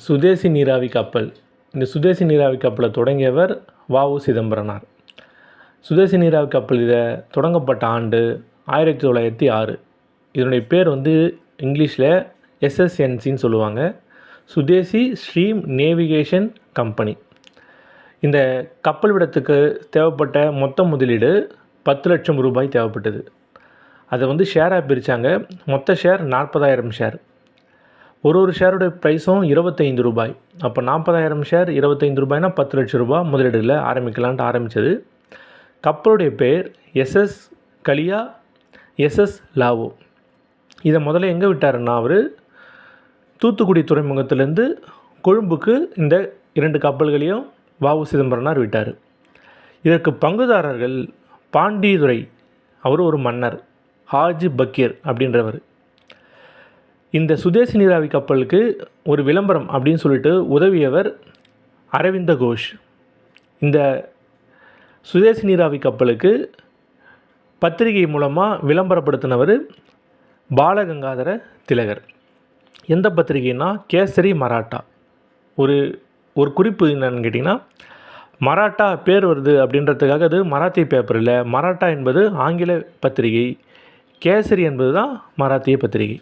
சுதேசி நீராவி கப்பல். இந்த சுதேசி நீராவி கப்பலை தொடங்கியவர் வ.உ. சிதம்பரனார். சுதேசி நீராவி கப்பல் இதை தொடங்கப்பட்ட ஆண்டு 1906. இதனுடைய பேர் இங்கிலீஷில் எஸ்எஸ்என்சின்னு சொல்லுவாங்க. சுதேசி ஸ்ட்ரீம் நேவிகேஷன் கம்பெனி. இந்த கப்பல் விடத்துக்கு தேவைப்பட்ட மொத்த முதலீடு 10 லட்சம் ரூபாய் தேவைப்பட்டது. அதை ஷேராக பிரித்தாங்க. மொத்த ஷேர் 40,000 ஷேர். ஒரு ஷேருடைய ப்ரைஸும் 25 ரூபாய். அப்போ 40,000 ஷேர் 25 ரூபாய்னா 10 லட்சம் ரூபாய் முதலீடில் ஆரம்பிக்கலான்ட்டு ஆரம்பித்தது. கப்பலுடைய பேர் எஸ்எஸ் கலியா, எஸ்எஸ் லாவோ. இதை முதல்ல எங்கே விட்டாருன்னா, அவர் தூத்துக்குடி துறைமுகத்திலேருந்து கொழும்புக்கு இந்த 2 கப்பல்களையும் வ.உ. சிதம்பரனார் விட்டார். இதற்கு பங்குதாரர்கள் பாண்டிதுரை, அவர் ஒரு மன்னர், ஹாஜி பக்கீர் அப்படின்றவர். இந்த சுதேசி நீராவி கப்பலுக்கு ஒரு விளம்பரம் அப்படின்னு சொல்லிட்டு உதவியவர் அரவிந்த கோஷ். இந்த சுதேசி நீராவி கப்பலுக்கு பத்திரிகை மூலமாக விளம்பரப்படுத்தினவர் பாலகங்காதர திலகர். எந்த பத்திரிகைனா கேசரி மராட்டா. ஒரு குறிப்பு என்னன்னு கேட்டிங்கன்னா, மராட்டா பேர் வருது அப்படின்றதுக்காக அது மராத்திய பேப்பர் இல்லை. மராட்டா என்பது ஆங்கில பத்திரிகை, கேசரி என்பது தான் மராத்திய பத்திரிகை.